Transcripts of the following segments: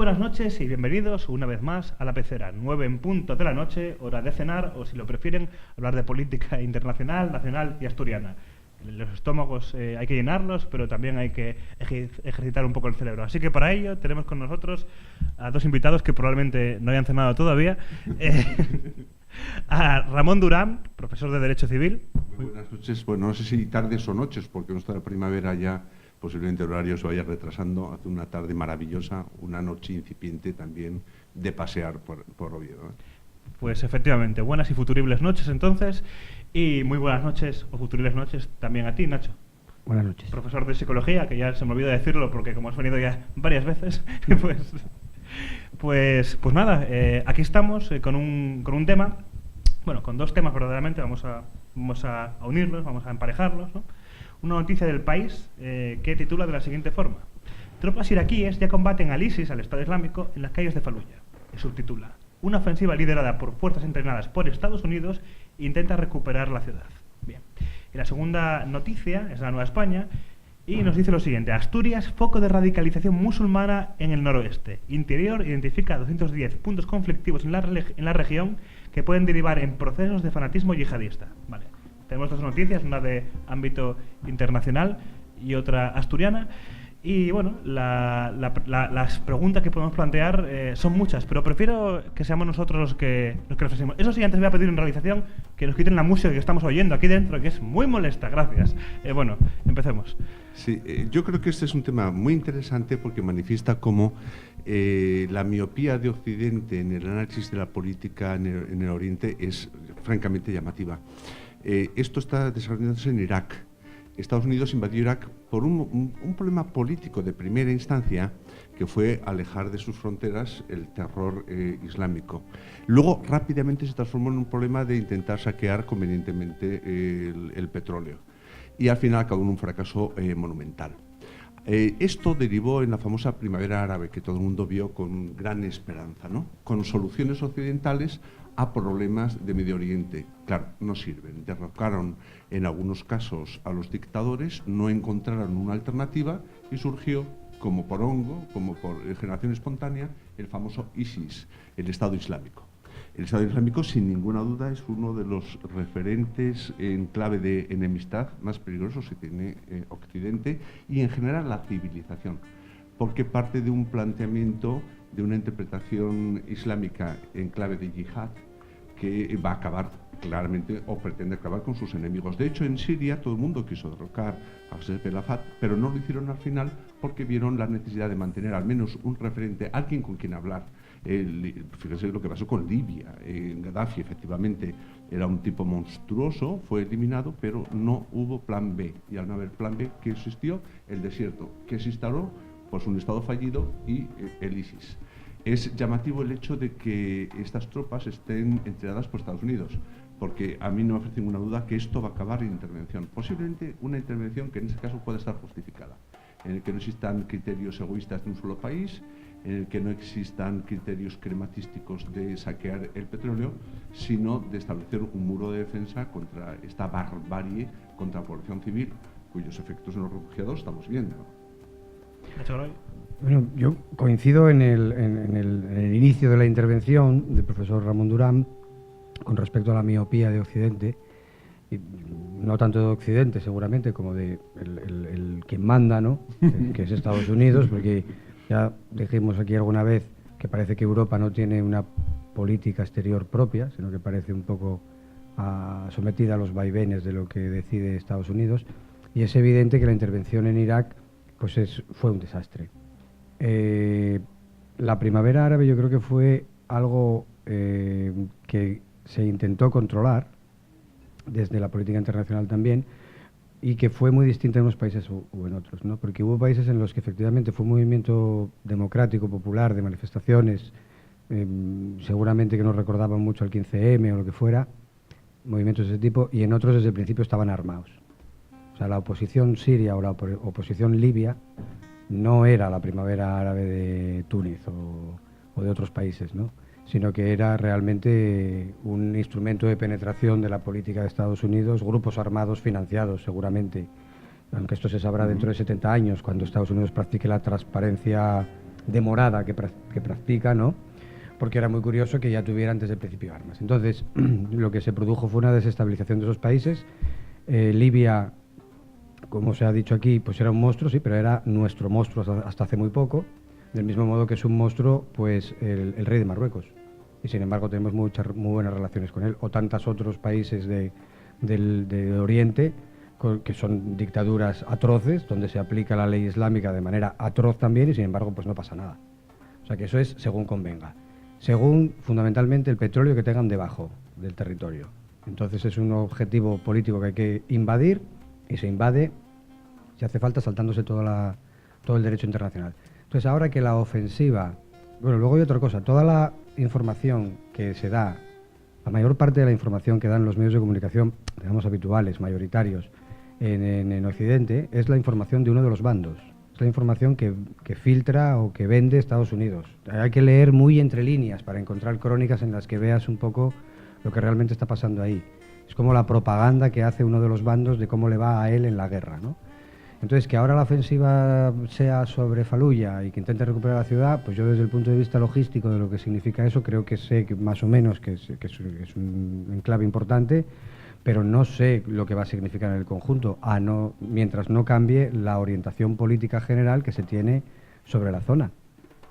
buenas noches y bienvenidos una vez más a La Pecera, 9 en punto de la noche, hora de cenar o, si lo prefieren, hablar de política internacional, nacional y asturiana. Los estómagos hay que llenarlos, pero también hay que ejercitar un poco el cerebro. Así que para ello tenemos con nosotros a dos invitados que probablemente no hayan cenado todavía. A Ramón Durán, profesor de Derecho Civil. Muy buenas noches. Bueno, no sé si tardes o noches, porque no está la primavera ya, posiblemente el horario se vaya retrasando. Hace una tarde maravillosa, una noche incipiente también de pasear por Oviedo, ¿eh? Pues efectivamente, buenas y futuribles noches entonces, y muy buenas noches o futuribles noches también a ti, Nacho. Buenas noches. Profesor de Psicología, que ya se me olvidó decirlo porque como has venido ya varias veces, pues nada, aquí estamos con un tema, bueno, con dos temas verdaderamente, vamos a unirlos, vamos a emparejarlos, ¿no? Una noticia del País que titula de la siguiente forma: tropas iraquíes ya combaten al ISIS, al Estado Islámico, en las calles de Faluya. Y subtitula: una ofensiva liderada por fuerzas entrenadas por Estados Unidos intenta recuperar la ciudad. Bien. Y la segunda noticia es la Nueva España y nos dice lo siguiente: Asturias, foco de radicalización musulmana en el noroeste. Interior identifica 210 puntos conflictivos en la región que pueden derivar en procesos de fanatismo yihadista. Vale. Tenemos dos noticias, una de ámbito internacional y otra asturiana. Y bueno, las preguntas que podemos plantear son muchas, pero prefiero que seamos nosotros los que las hacemos. Eso sí, antes voy a pedir en realización que nos quiten la música que estamos oyendo aquí dentro, que es muy molesta. Gracias. Bueno, empecemos. Sí, yo creo que este es un tema muy interesante porque manifiesta cómo la miopía de Occidente en el análisis de la política en el Oriente es francamente llamativa. Esto está desarrollándose en Irak. Estados Unidos invadió Irak por un problema político de primera instancia, que fue alejar de sus fronteras el terror islámico. Luego rápidamente se transformó en un problema de intentar saquear convenientemente el petróleo. Y al final acabó en un fracaso monumental. Esto derivó en la famosa primavera árabe, que todo el mundo vio con gran esperanza, ¿no? Con soluciones occidentales a problemas de Medio Oriente. Claro, no sirven. Derrocaron en algunos casos a los dictadores, no encontraron una alternativa y surgió, como por hongo, como por generación espontánea, el famoso ISIS, el Estado Islámico. El Estado Islámico, sin ninguna duda, es uno de los referentes en clave de enemistad más peligrosos que tiene Occidente y, en general, la civilización, porque parte de un planteamiento de una interpretación islámica en clave de yihad que va a acabar claramente o pretende acabar con sus enemigos. De hecho, en Siria todo el mundo quiso derrocar a Bashar al-Assad, pero no lo hicieron al final porque vieron la necesidad de mantener al menos un referente, alguien con quien hablar. Fíjese lo que pasó con Libia. Gaddafi, efectivamente, era un tipo monstruoso, fue eliminado, pero no hubo plan B. Y al no haber plan B, ¿qué existió? El desierto. ¿Qué se instaló? Pues un Estado fallido y el ISIS. Es llamativo el hecho de que estas tropas estén entrenadas por Estados Unidos, porque a mí no me ofrece ninguna duda que esto va a acabar en intervención. Posiblemente una intervención que en ese caso pueda estar justificada, en el que no existan criterios egoístas de un solo país, en el que no existan criterios crematísticos de saquear el petróleo, sino de establecer un muro de defensa contra esta barbarie contra la población civil, cuyos efectos en los refugiados estamos viendo. Bueno, yo coincido en el inicio de la intervención del profesor Ramón Durán con respecto a la miopía de Occidente, y no tanto de Occidente seguramente como de el que manda, ¿no? Que es Estados Unidos, porque ya dijimos aquí alguna vez que parece que Europa no tiene una política exterior propia, sino que parece un poco sometida a los vaivenes de lo que decide Estados Unidos, y es evidente que la intervención en Irak pues fue un desastre. La primavera árabe yo creo que fue algo que se intentó controlar desde la política internacional también, y que fue muy distinta en unos países u en otros, ¿no? Porque hubo países en los que efectivamente fue un movimiento democrático, popular, de manifestaciones, seguramente que nos recordaban mucho al 15M o lo que fuera, movimientos de ese tipo, y en otros desde el principio estaban armados. O sea, la oposición siria o la oposición libia no era la primavera árabe de Túnez o de otros países, ¿no? Sino que era realmente un instrumento de penetración de la política de Estados Unidos, grupos armados financiados seguramente, aunque esto se sabrá dentro de 70 años, cuando Estados Unidos practique la transparencia demorada que practica, ¿no? Porque era muy curioso que ya tuviera antes del principio armas. Entonces, lo que se produjo fue una desestabilización de esos países. Libia, como se ha dicho aquí, pues era un monstruo, sí, pero era nuestro monstruo hasta hace muy poco, del mismo modo que es un monstruo, pues, el rey de Marruecos. Y sin embargo tenemos muy buenas relaciones con él, o tantos otros países de Oriente, que son dictaduras atroces, donde se aplica la ley islámica de manera atroz también, y sin embargo pues no pasa nada. O sea que eso es según convenga. Según, fundamentalmente, el petróleo que tengan debajo del territorio. Entonces es un objetivo político que hay que invadir, y se invade, si hace falta, saltándose todo el derecho internacional. Entonces ahora que la ofensiva... Bueno, luego hay otra cosa, toda la información que se da, la mayor parte de la información que dan los medios de comunicación, digamos habituales, mayoritarios, en Occidente, es la información de uno de los bandos. Es la información que filtra o que vende Estados Unidos. Hay que leer muy entre líneas para encontrar crónicas en las que veas un poco lo que realmente está pasando ahí. Es como la propaganda que hace uno de los bandos de cómo le va a él en la guerra, ¿no? Entonces, que ahora la ofensiva sea sobre Faluya y que intente recuperar la ciudad, pues yo desde el punto de vista logístico de lo que significa eso, creo que sé que más o menos que es un enclave importante, pero no sé lo que va a significar en el conjunto, mientras no cambie la orientación política general que se tiene sobre la zona.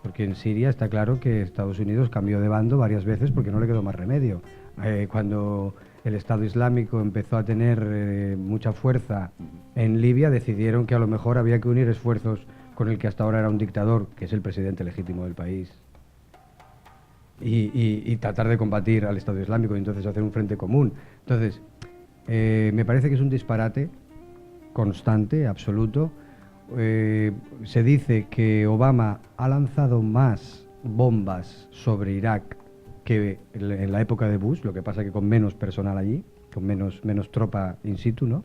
Porque en Siria está claro que Estados Unidos cambió de bando varias veces porque no le quedó más remedio. Cuando el Estado Islámico empezó a tener mucha fuerza en Libia, decidieron que a lo mejor había que unir esfuerzos con el que hasta ahora era un dictador, que es el presidente legítimo del país, y tratar de combatir al Estado Islámico y entonces hacer un frente común. Entonces, me parece que es un disparate constante, absoluto. Se dice que Obama ha lanzado más bombas sobre Irak que en la época de Bush, lo que pasa que con menos personal allí, con menos tropa in situ, ¿no?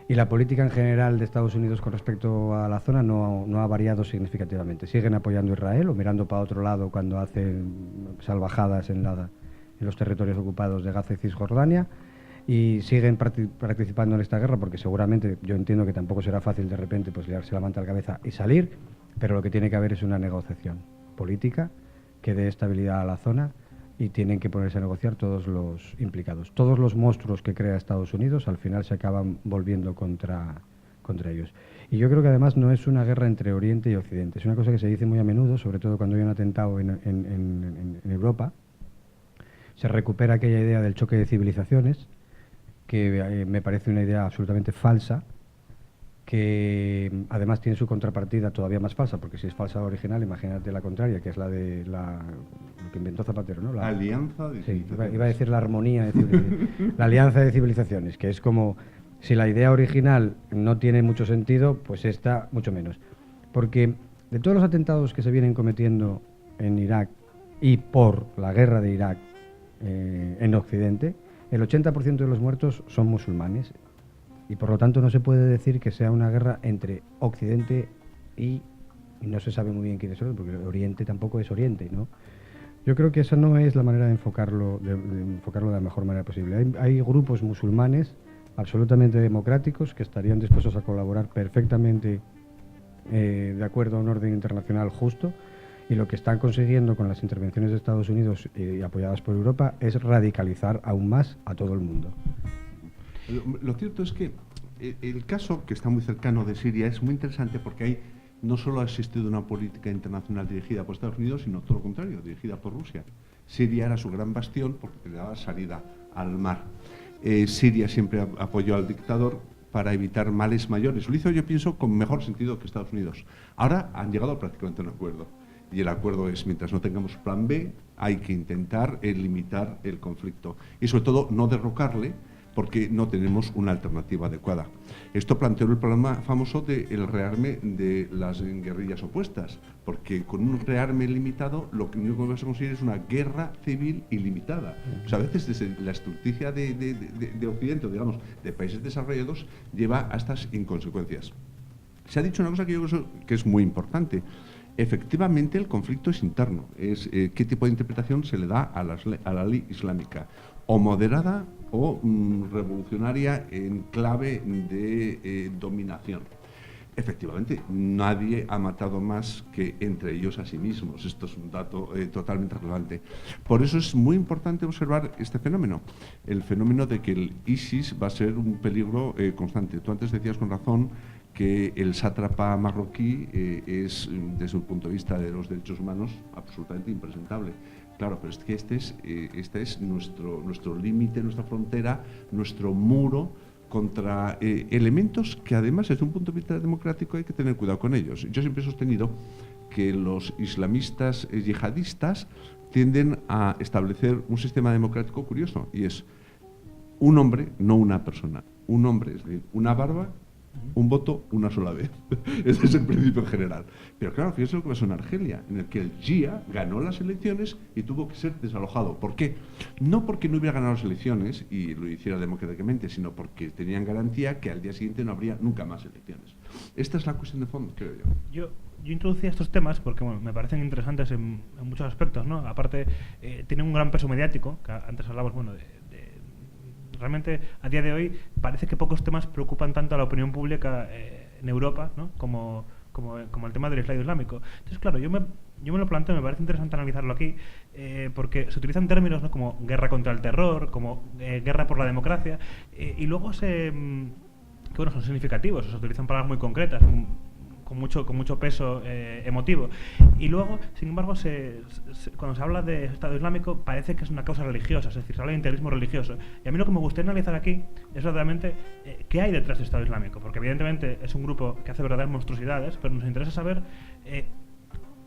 Y la política en general de Estados Unidos con respecto a la zona no ha variado significativamente. Siguen apoyando a Israel o mirando para otro lado cuando hacen salvajadas en los territorios ocupados de Gaza y Cisjordania, y siguen participando en esta guerra porque seguramente, yo entiendo que tampoco será fácil de repente pues liarse la manta a la cabeza y salir, pero lo que tiene que haber es una negociación política que dé estabilidad a la zona, y tienen que ponerse a negociar todos los implicados. Todos los monstruos que crea Estados Unidos al final se acaban volviendo contra ellos. Y yo creo que además no es una guerra entre Oriente y Occidente, es una cosa que se dice muy a menudo, sobre todo cuando hay un atentado en Europa. Se recupera aquella idea del choque de civilizaciones, que me parece una idea absolutamente falsa, que además tiene su contrapartida todavía más falsa, porque si es falsa la original, imagínate la contraria, que es la de lo que inventó Zapatero, ¿no? La alianza de civilizaciones. Iba a decir la armonía de civilizaciones. La alianza de civilizaciones, que es como si la idea original no tiene mucho sentido, pues esta mucho menos. Porque de todos los atentados que se vienen cometiendo en Irak y por la guerra de Irak en Occidente, el 80% de los muertos son musulmanes. Y por lo tanto no se puede decir que sea una guerra entre Occidente y no se sabe muy bien quién es otro, porque Oriente tampoco es Oriente, ¿no? Yo creo que esa no es la manera de enfocarlo de la mejor manera posible. Hay grupos musulmanes absolutamente democráticos que estarían dispuestos a colaborar perfectamente de acuerdo a un orden internacional justo, y lo que están consiguiendo con las intervenciones de Estados Unidos y apoyadas por Europa es radicalizar aún más a todo el mundo. Lo cierto es que el caso, que está muy cercano, de Siria, es muy interesante porque ahí no solo ha existido una política internacional dirigida por Estados Unidos, sino todo lo contrario, dirigida por Rusia. Siria era su gran bastión porque le daba salida al mar. Siria siempre apoyó al dictador para evitar males mayores. Lo hizo, yo pienso, con mejor sentido que Estados Unidos. Ahora han llegado prácticamente a un acuerdo. Y el acuerdo es, mientras no tengamos plan B, hay que intentar limitar el conflicto. Y sobre todo, no derrocarle, porque no tenemos una alternativa adecuada. Esto planteó el problema famoso del rearme de las guerrillas opuestas, porque con un rearme limitado lo único que vamos a conseguir es una guerra civil ilimitada. O sea, a veces desde la estulticia de Occidente, o digamos, de países desarrollados, lleva a estas inconsecuencias. Se ha dicho una cosa que yo creo que es muy importante. Efectivamente, el conflicto es interno. Es qué tipo de interpretación se le da a la ley islámica, o moderada o revolucionaria en clave de dominación. Efectivamente, nadie ha matado más que entre ellos a sí mismos. Esto es un dato totalmente relevante. Por eso es muy importante observar este fenómeno, el fenómeno de que el ISIS va a ser un peligro constante. Tú antes decías con razón que el sátrapa marroquí es, desde un punto de vista de los derechos humanos, absolutamente impresentable. Claro, pero es que este es nuestro límite, nuestra frontera, nuestro muro contra elementos que además desde un punto de vista democrático hay que tener cuidado con ellos. Yo siempre he sostenido que los islamistas yihadistas tienden a establecer un sistema democrático curioso, y es un hombre, no una persona, un hombre, es decir, una barba, un voto una sola vez. Ese es el principio general. Pero claro, fíjense lo que pasó en Argelia, en el que el JIA ganó las elecciones y tuvo que ser desalojado. ¿Por qué? No porque no hubiera ganado las elecciones y lo hiciera democráticamente, sino porque tenían garantía que al día siguiente no habría nunca más elecciones. Esta es la cuestión de fondo, creo yo. Yo introducía estos temas porque bueno, me parecen interesantes en muchos aspectos, ¿no? Aparte, tienen un gran peso mediático, que antes hablamos, bueno, realmente a día de hoy parece que pocos temas preocupan tanto a la opinión pública en Europa, ¿no? como el tema del Estado Islámico. Entonces, claro, yo me lo planteo, me parece interesante analizarlo aquí, porque se utilizan términos, ¿no? como guerra contra el terror, como guerra por la democracia, y luego que bueno, son significativos, se utilizan palabras muy concretas, con mucho peso emotivo. Y luego, sin embargo, cuando se habla de Estado Islámico, parece que es una causa religiosa, es decir, se habla de interiorismo religioso. Y a mí lo que me gustaría analizar aquí es verdaderamente qué hay detrás del Estado Islámico, porque evidentemente es un grupo que hace verdaderas monstruosidades, pero nos interesa saber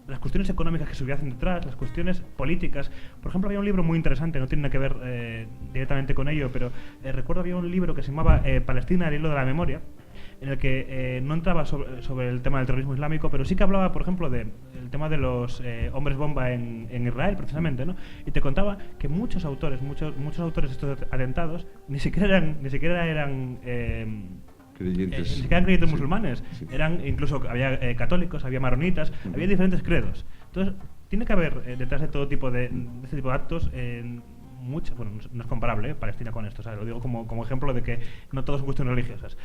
las cuestiones económicas que subyacen detrás, las cuestiones políticas. Por ejemplo, había un libro muy interesante, no tiene nada que ver directamente con ello, pero recuerdo había un libro que se llamaba Palestina, el hilo de la memoria, en el que no entraba sobre el tema del terrorismo islámico, pero sí que hablaba, por ejemplo, del tema de los hombres bomba en Israel, precisamente, ¿no? Y te contaba que muchos autores de estos atentados ni siquiera eran Creyentes. creyentes Sí, musulmanes, sí. Eran incluso había católicos, había maronitas, había diferentes credos. Entonces, tiene que haber detrás de todo tipo de este tipo de actos bueno, no es comparable Palestina con esto, ¿sabes? Lo digo como ejemplo de que no todos son cuestiones religiosas.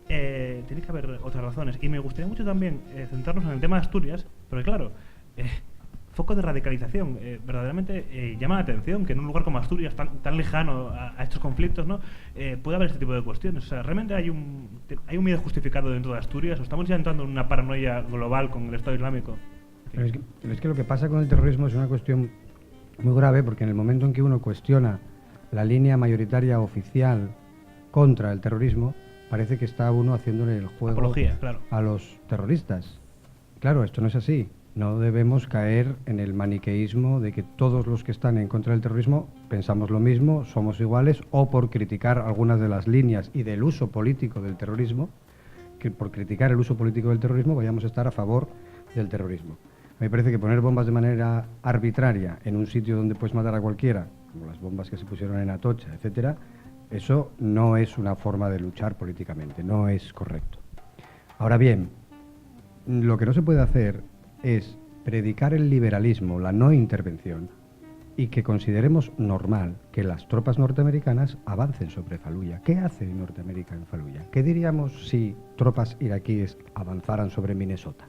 Tiene que haber otras razones. Y me gustaría mucho también centrarnos en el tema de Asturias, porque claro, foco de radicalización. Verdaderamente llama la atención que en un lugar como Asturias, tan lejano a estos conflictos, ¿no? Puede haber este tipo de cuestiones. O sea, realmente hay un miedo justificado dentro de Asturias, o estamos ya entrando en una paranoia global con el Estado Islámico. Pero es que lo que pasa con el terrorismo es una cuestión muy grave, porque en el momento en que uno cuestiona la línea mayoritaria oficial contra el terrorismo, parece que está uno haciéndole el juego Apología, claro, a los terroristas. Claro, esto no es así. No debemos caer en el maniqueísmo de que todos los que están en contra del terrorismo pensamos lo mismo, somos iguales, o por criticar algunas de las líneas y del uso político del terrorismo, que por criticar el uso político del terrorismo vayamos a estar a favor del terrorismo. A mí me parece que poner bombas de manera arbitraria en un sitio donde puedes matar a cualquiera, como las bombas que se pusieron en Atocha, etcétera, eso no es una forma de luchar políticamente, no es correcto. Ahora bien, lo que no se puede hacer es predicar el liberalismo, la no intervención, y que consideremos normal que las tropas norteamericanas avancen sobre Faluya. ¿Qué hace Norteamérica en Faluya? ¿Qué diríamos si tropas iraquíes avanzaran sobre Minnesota?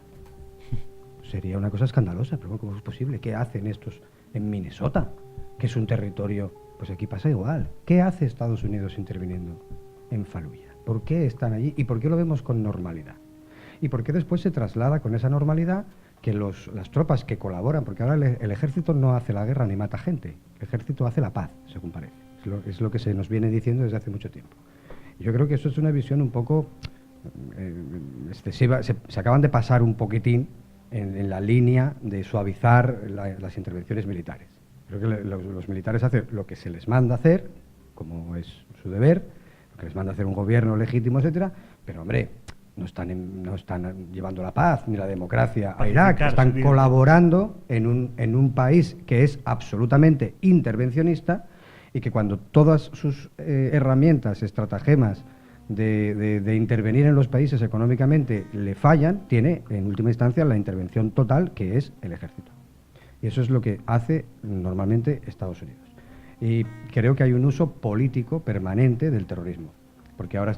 Sería una cosa escandalosa, pero ¿cómo es posible? ¿Qué hacen estos en Minnesota? Que es un territorio... Pues aquí pasa igual. ¿Qué hace Estados Unidos interviniendo en Faluya? ¿Por qué están allí? ¿Y por qué lo vemos con normalidad? ¿Y por qué después se traslada con esa normalidad que las tropas que colaboran? Porque ahora el ejército no hace la guerra ni mata gente. El ejército hace la paz, según parece. Es lo que se nos viene diciendo desde hace mucho tiempo. Yo creo que eso es una visión un poco excesiva. Se acaban de pasar un poquitín en la línea de suavizar las intervenciones militares. Creo que los militares hacen lo que se les manda hacer, como es su deber, lo que les manda hacer un gobierno legítimo, etcétera, pero hombre, no están llevando la paz ni la democracia a Irak, están colaborando en un país que es absolutamente intervencionista y que cuando todas sus herramientas, estratagemas de intervenir en los países económicamente le fallan, tiene en última instancia la intervención total, que es el ejército. Y eso es lo que hace normalmente Estados Unidos. Y creo que hay un uso político permanente del terrorismo, porque ahora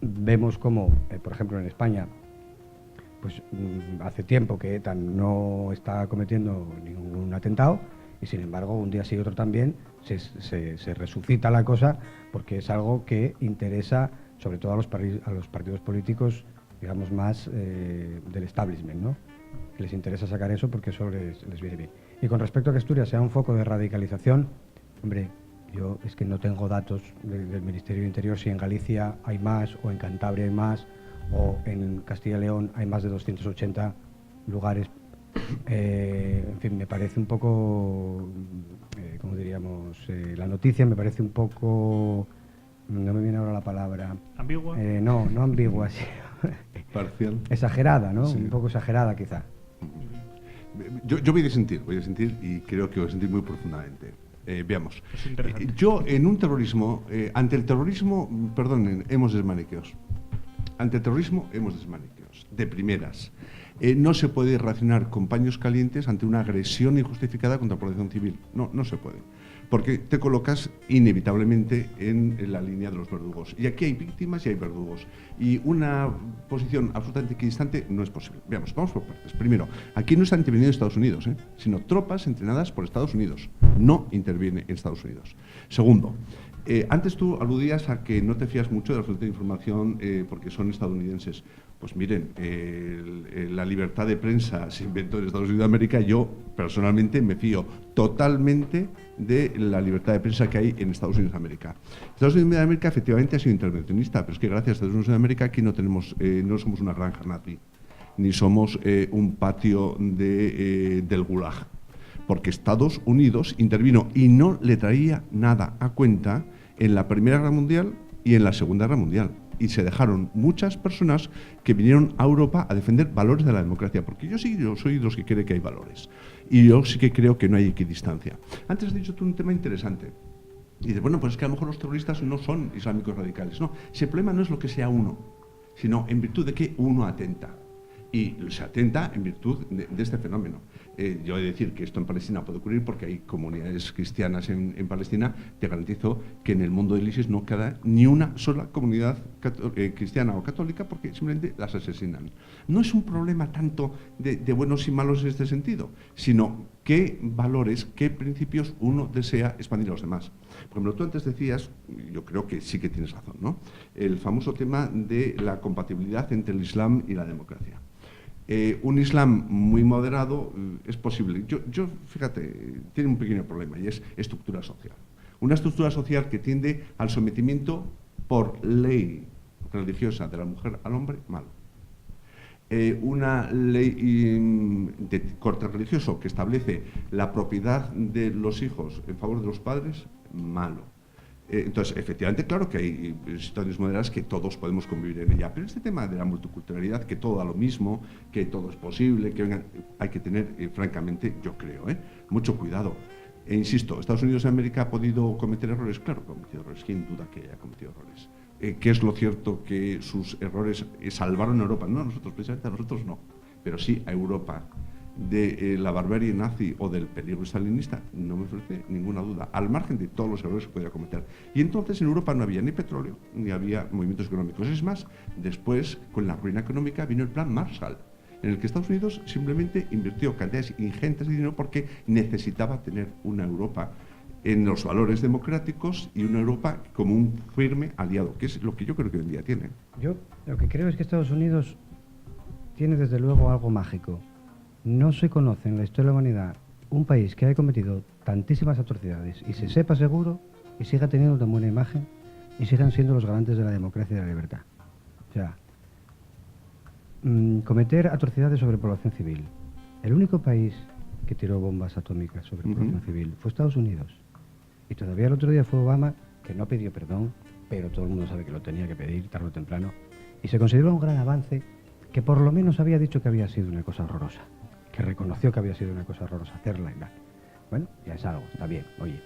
vemos como, por ejemplo en España, pues hace tiempo que ETA no está cometiendo ningún atentado y sin embargo un día sí y otro también se resucita la cosa porque es algo que interesa sobre todo a los partidos políticos, digamos, más del establishment, ¿no? Les interesa sacar eso porque eso les viene bien. Y con respecto a que Asturias sea un foco de radicalización, hombre, yo es que no tengo datos del Ministerio de Interior si en Galicia hay más, o en Cantabria hay más, o en Castilla y León hay más de 280 lugares. En fin, me parece un poco, ¿cómo diríamos? La noticia me parece un poco, no me viene ahora la palabra. ¿Ambigua? No ambigua, sí. Parcial. Exagerada, ¿no? Sí. Un poco exagerada quizá. Yo voy a sentir y creo que voy a sentir muy profundamente. Veamos. Es interesante. Yo en un terrorismo, ante el terrorismo, perdonen, hemos desmaniqueos. Ante el terrorismo hemos desmaniqueos, de primeras. No se puede reaccionar con paños calientes ante una agresión injustificada contra la población civil. No se puede. Porque te colocas inevitablemente en la línea de los verdugos. Y aquí hay víctimas y hay verdugos. Y una posición absolutamente equidistante no es posible. Veamos, vamos por partes. Primero, aquí no está interviniendo Estados Unidos, sino tropas entrenadas por Estados Unidos. No interviene en Estados Unidos. Segundo, antes tú aludías a que no te fías mucho de la fuente de información porque son estadounidenses. Pues miren, la libertad de prensa se inventó en Estados Unidos de América. Yo personalmente me fío totalmente de la libertad de prensa que hay en Estados Unidos de América. Estados Unidos de América efectivamente ha sido intervencionista, pero es que gracias a Estados Unidos de América aquí no somos una granja nazi, ni somos un patio del Gulag, porque Estados Unidos intervino y no le traía nada a cuenta en la Primera Guerra Mundial y en la Segunda Guerra Mundial. Y se dejaron muchas personas que vinieron a Europa a defender valores de la democracia, porque yo soy de los que cree que hay valores. Y yo sí que creo que no hay equidistancia. Antes has dicho tú un tema interesante. Y dices, bueno, pues es que a lo mejor los terroristas no son islámicos radicales. No, si el problema no es lo que sea uno, sino en virtud de que uno atenta. Y se atenta en virtud de este fenómeno. Yo he de decir que esto en Palestina puede ocurrir porque hay comunidades cristianas en Palestina. Te garantizo que en el mundo del ISIS no queda ni una sola comunidad cristiana o católica porque simplemente las asesinan. No es un problema tanto de buenos y malos en este sentido, sino qué valores, qué principios uno desea expandir a los demás. Por ejemplo, tú antes decías, yo creo que sí que tienes razón, ¿no? El famoso tema de la compatibilidad entre el Islam y la democracia. Un Islam muy moderado es posible. Yo, fíjate, tiene un pequeño problema y es estructura social. Una estructura social que tiende al sometimiento por ley religiosa de la mujer al hombre, malo. Una ley de corte religioso que establece la propiedad de los hijos en favor de los padres, malo. Entonces, efectivamente, claro que hay situaciones moderadas que todos podemos convivir en ella, pero este tema de la multiculturalidad, que todo da lo mismo, que todo es posible, hay que tener, francamente, yo creo, mucho cuidado. E insisto, ¿Estados Unidos de América ha podido cometer errores? Claro que ha cometido errores, ¿quién duda que haya cometido errores? ¿Qué es lo cierto? Que sus errores salvaron a Europa. No a nosotros, precisamente a nosotros no, pero sí a Europa. De la barbarie nazi o del peligro stalinista, no me ofrece ninguna duda, al margen de todos los errores que podía cometer. Y entonces en Europa no había ni petróleo, ni había movimientos económicos. Es más, después, con la ruina económica, vino el plan Marshall, en el que Estados Unidos simplemente invirtió cantidades ingentes de dinero porque necesitaba tener una Europa en los valores democráticos y una Europa como un firme aliado, que es lo que yo creo que hoy en día tiene. Yo lo que creo es que Estados Unidos tiene desde luego algo mágico. No se conoce en la historia de la humanidad un país que haya cometido tantísimas atrocidades y se sepa seguro y siga teniendo tan buena imagen y sigan siendo los garantes de la democracia y de la libertad. O sea, cometer atrocidades sobre población civil. El único país que tiró bombas atómicas sobre población civil fue Estados Unidos. Y todavía el otro día fue Obama, que no pidió perdón, pero todo el mundo sabe que lo tenía que pedir tarde o temprano. Y se consideró un gran avance que por lo menos había dicho que había sido una cosa horrorosa. Que reconoció que había sido una cosa horrorosa hacerla y tal. Bueno, ya es algo, está bien, oye.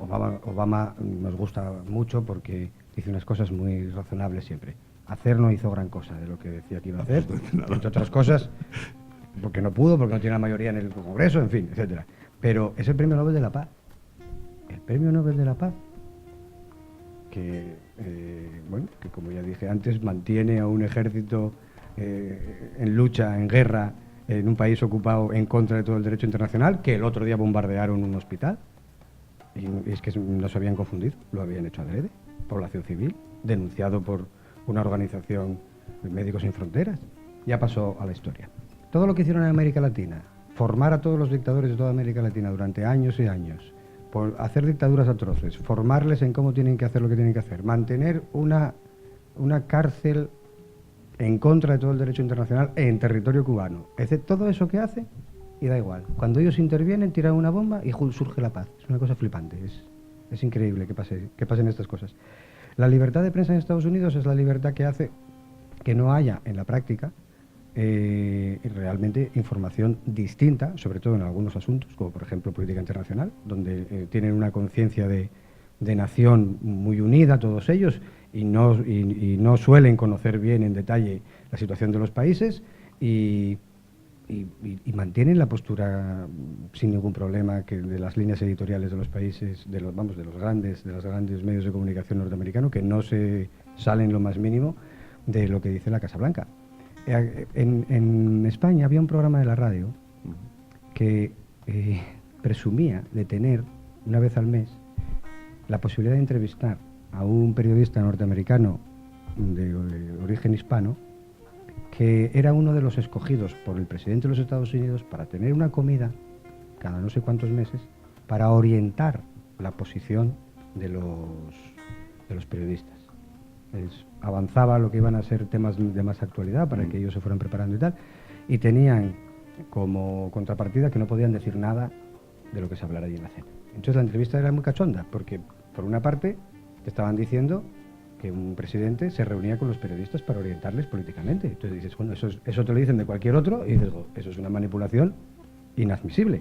Obama nos gusta mucho porque dice unas cosas muy razonables siempre. Hacer no hizo gran cosa de lo que decía que iba a hacer, entre otras cosas, porque no pudo, porque no tiene la mayoría en el Congreso, en fin, etcétera. Pero es el Premio Nobel de la Paz. El Premio Nobel de la Paz, que, bueno, que como ya dije antes, mantiene a un ejército en lucha, en guerra, en un país ocupado en contra de todo el derecho internacional, que el otro día bombardearon un hospital. Y es que no se habían confundido, lo habían hecho adrede. Población civil, denunciado por una organización de Médicos Sin Fronteras. Ya pasó a la historia. Todo lo que hicieron en América Latina, formar a todos los dictadores de toda América Latina durante años y años, por hacer dictaduras atroces, formarles en cómo tienen que hacer lo que tienen que hacer, mantener una cárcel en contra de todo el derecho internacional en territorio cubano. Todo eso que hace, y da igual. Cuando ellos intervienen, tiran una bomba y surge la paz. Es una cosa flipante. Es increíble que pasen estas cosas. La libertad de prensa en Estados Unidos es la libertad que hace que no haya en la práctica realmente información distinta, sobre todo en algunos asuntos, como por ejemplo política internacional, donde tienen una conciencia de nación muy unida todos ellos y no suelen conocer bien en detalle la situación de los países y mantienen la postura sin ningún problema de las líneas editoriales de los países, de los grandes medios de comunicación norteamericanos, que no se salen lo más mínimo de lo que dice la Casa Blanca. En España había un programa de la radio que presumía de tener una vez al mes la posibilidad de entrevistar a un periodista norteamericano de origen hispano, que era uno de los escogidos por el presidente de los Estados Unidos para tener una comida cada no sé cuántos meses para orientar la posición de los periodistas. Avanzaba lo que iban a ser temas de más actualidad para que ellos se fueran preparando y tal, y tenían como contrapartida que no podían decir nada de lo que se hablara allí en la cena. Entonces la entrevista era muy cachonda, porque por una parte te estaban diciendo que un presidente se reunía con los periodistas para orientarles políticamente. Entonces dices, bueno, eso te lo dicen de cualquier otro, y dices, eso es una manipulación inadmisible.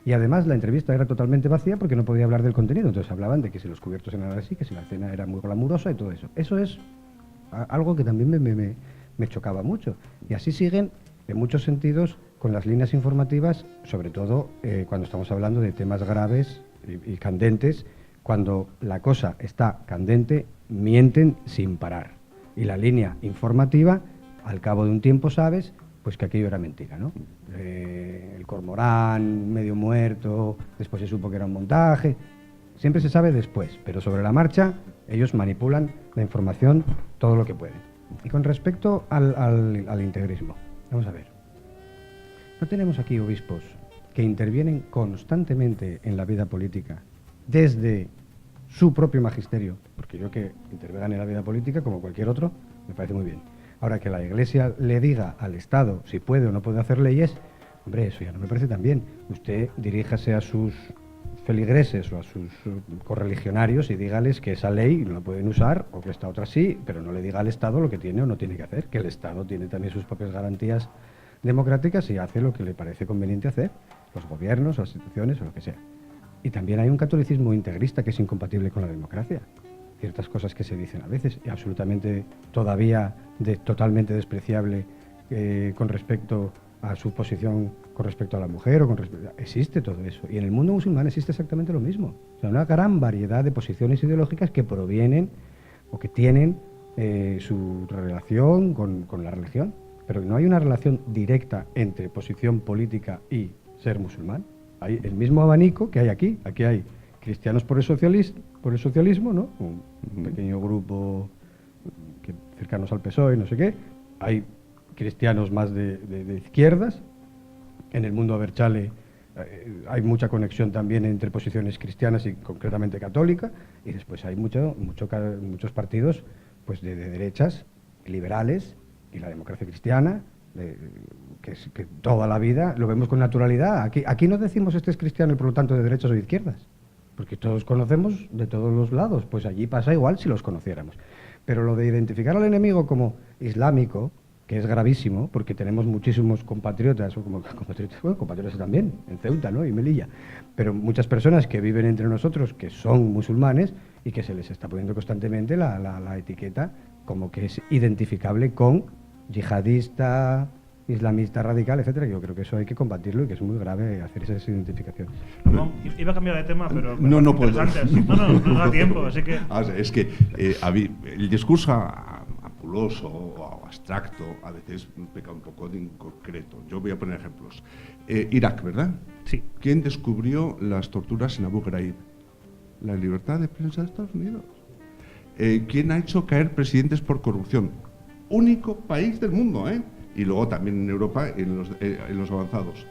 Y además la entrevista era totalmente vacía porque no podía hablar del contenido. Entonces hablaban de que si los cubiertos eran así, que si la cena era muy glamurosa y todo eso. Eso es algo que también me chocaba mucho. Y así siguen, en muchos sentidos, con las líneas informativas, sobre todo cuando estamos hablando de temas graves y candentes. Cuando la cosa está candente, mienten sin parar. Y la línea informativa, al cabo de un tiempo sabes pues que aquello era mentira, ¿no? El cormorán medio muerto, después se supo que era un montaje. Siempre se sabe después, pero sobre la marcha ellos manipulan la información todo lo que pueden. Y con respecto al integrismo, vamos a ver. No tenemos aquí obispos que intervienen constantemente en la vida política desde su propio magisterio, porque yo que intervengan en la vida política como cualquier otro, me parece muy bien. Ahora, que la Iglesia le diga al Estado si puede o no puede hacer leyes, hombre, eso ya no me parece tan bien. Usted diríjase a sus feligreses o a sus correligionarios y dígales que esa ley no la pueden usar, o que esta otra sí, pero no le diga al Estado lo que tiene o no tiene que hacer, que el Estado tiene también sus propias garantías democráticas y hace lo que le parece conveniente hacer, los gobiernos, las instituciones o lo que sea. Y también hay un catolicismo integrista que es incompatible con la democracia. Ciertas cosas que se dicen a veces, y absolutamente todavía totalmente despreciable con respecto a su posición con respecto a la mujer o existe todo eso. Y en el mundo musulmán existe exactamente lo mismo. O sea, una gran variedad de posiciones ideológicas que provienen o que tienen su relación con la religión. Pero no hay una relación directa entre posición política y ser musulmán. Hay el mismo abanico que hay aquí. Aquí hay cristianos por el socialismo, ¿no? Un pequeño grupo cercanos al PSOE, no sé qué. Hay cristianos más de izquierdas. En el mundo Abertzale hay mucha conexión también entre posiciones cristianas y concretamente católica. Y después hay muchos partidos pues de derechas, liberales, y la democracia cristiana, que toda la vida lo vemos con naturalidad. Aquí no decimos este es cristiano y por lo tanto de derechas o de izquierdas, porque todos conocemos de todos los lados. Pues allí pasa igual si los conociéramos. Pero lo de identificar al enemigo como islámico, que es gravísimo, porque tenemos muchísimos compatriotas también, en Ceuta, ¿no? Y Melilla, pero muchas personas que viven entre nosotros que son musulmanes y que se les está poniendo constantemente la etiqueta como que es identificable con yihadista, islamista radical, etcétera. Yo creo que eso hay que combatirlo y que es muy grave hacer esas identificaciones. No, iba a cambiar de tema, pero no puedo. No da tiempo, así que... Es que el discurso a nebuloso o abstracto, a veces peca un poco de inconcreto. Yo voy a poner ejemplos. Irak, ¿verdad? Sí. ¿Quién descubrió las torturas en Abu Ghraib? La libertad de prensa de Estados Unidos. ¿Quién ha hecho caer presidentes por corrupción? Único país del mundo, ¿eh? Y luego también en Europa, en los avanzados.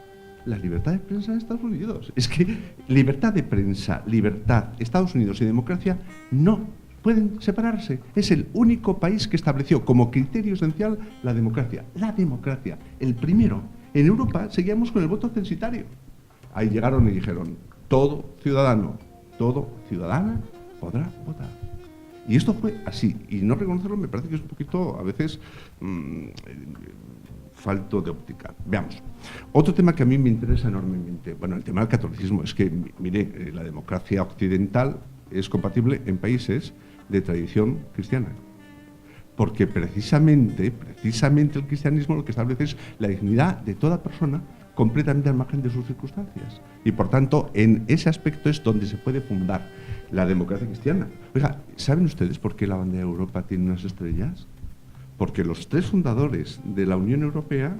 La libertad de prensa de Estados Unidos. Es que libertad de prensa, libertad, Estados Unidos y democracia no pueden separarse. Es el único país que estableció como criterio esencial la democracia. La democracia, el primero. En Europa seguíamos con el voto censitario. Ahí llegaron y dijeron, todo ciudadano, toda ciudadana podrá votar. Y esto fue así. Y no reconocerlo me parece que es un poquito, a veces, falto de óptica. Veamos. Otro tema que a mí me interesa enormemente, bueno, el tema del catolicismo, es que, mire, la democracia occidental es compatible en países de tradición cristiana. Porque precisamente el cristianismo lo que establece es la dignidad de toda persona completamente al margen de sus circunstancias. Y por tanto, en ese aspecto es donde se puede fundar la democracia cristiana. Oiga, ¿saben ustedes por qué la bandera de Europa tiene unas estrellas? Porque los tres fundadores de la Unión Europea,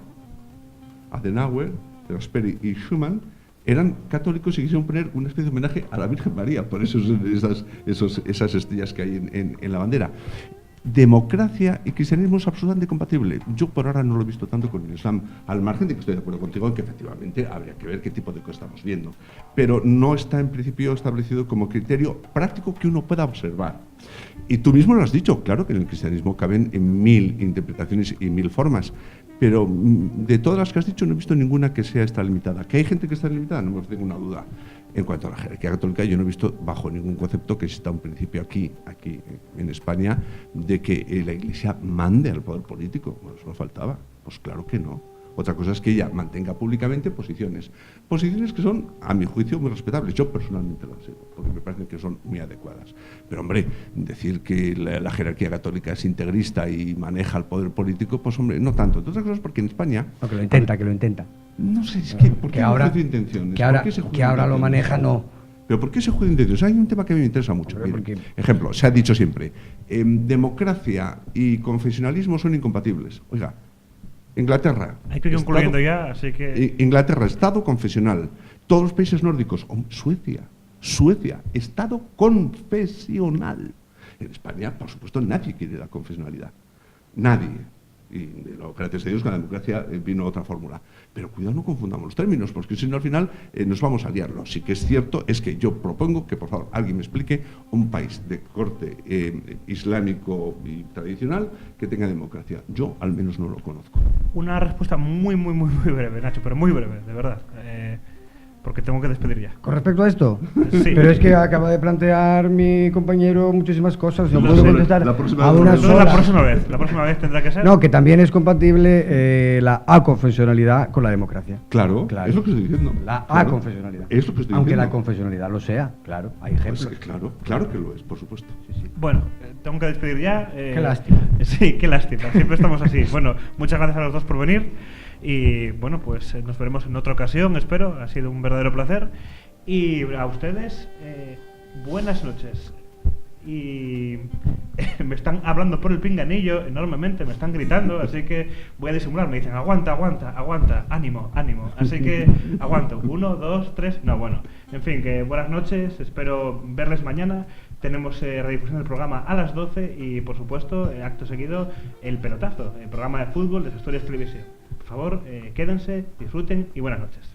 Adenauer, Gasperi y Schuman, eran católicos y quisieron poner una especie de homenaje a la Virgen María, por eso esas estrellas que hay en la bandera. Democracia y cristianismo es absolutamente compatible. Yo por ahora no lo he visto tanto con el Islam, al margen de que estoy de acuerdo contigo en que efectivamente habría que ver qué tipo de cosas estamos viendo. Pero no está en principio establecido como criterio práctico que uno pueda observar. Y tú mismo lo has dicho, claro que en el cristianismo caben en 1000 interpretaciones y 1000 formas, pero de todas las que has dicho no he visto ninguna que sea extralimitada. ¿Que hay gente que está limitada? No me tengo ninguna duda. En cuanto a la jerarquía católica, yo no he visto bajo ningún concepto que exista un principio aquí en España de que la Iglesia mande al poder político. Bueno, eso no faltaba. Pues claro que no. Otra cosa es que ella mantenga públicamente posiciones que son, a mi juicio, muy respetables. Yo personalmente las sigo, porque me parecen que son muy adecuadas. Pero hombre, decir que la jerarquía católica es integrista y maneja el poder político, pues hombre, no tanto. Entre otras cosas porque en España... No, que lo intenta. No sé, es que ¿por qué ahora, juicio de intenciones? Que ahora lo maneja, no. ¿Pero por qué se juicio de intenciones? Hay un tema que a mí me interesa mucho. Miren, ejemplo, se ha dicho siempre, democracia y confesionalismo son incompatibles. Oiga, Inglaterra. Hay que ir concluyendo ya, así que... Inglaterra, Estado confesional. Todos los países nórdicos. Suecia, Estado confesional. En España, por supuesto, nadie quiere la confesionalidad. Nadie. Y gracias a Dios con la democracia vino otra fórmula. Pero cuidado, no confundamos los términos, porque si no al final nos vamos a liarlo. Sí que es cierto, es que yo propongo que por favor alguien me explique un país de corte islámico y tradicional que tenga democracia. Yo al menos no lo conozco. Una respuesta muy breve, Nacho, pero muy breve, de verdad. Porque tengo que despedir ya. ¿Con respecto a esto? Sí. Pero es que acaba de plantear mi compañero muchísimas cosas. No puedo contestar la próxima a una sola. La próxima vez tendrá que ser. No, que también es compatible la aconfesionalidad con la democracia. Claro, es lo que estoy diciendo. La claro, aconfesionalidad. Es lo que estoy Aunque diciendo. la confesionalidad lo sea, claro, hay ejemplos. Pues claro que lo es, por supuesto. Sí. Bueno, tengo que despedir ya. Qué lástima. Sí, qué lástima. Siempre estamos así. Bueno, muchas gracias a los dos por venir. Y bueno, pues nos veremos en otra ocasión, espero. Ha sido un verdadero placer. Y a ustedes, buenas noches. Y me están hablando por el pinganillo enormemente, me están gritando, así que voy a disimular. Me dicen, aguanta, ánimo. Así que aguanto. 1, 2, 3. No, bueno. En fin, que buenas noches. Espero verles mañana. Tenemos redifusión del programa a las 12 y, por supuesto, acto seguido, el pelotazo, el programa de fútbol de Asturias Televisión. Por favor, quédense, disfruten y buenas noches.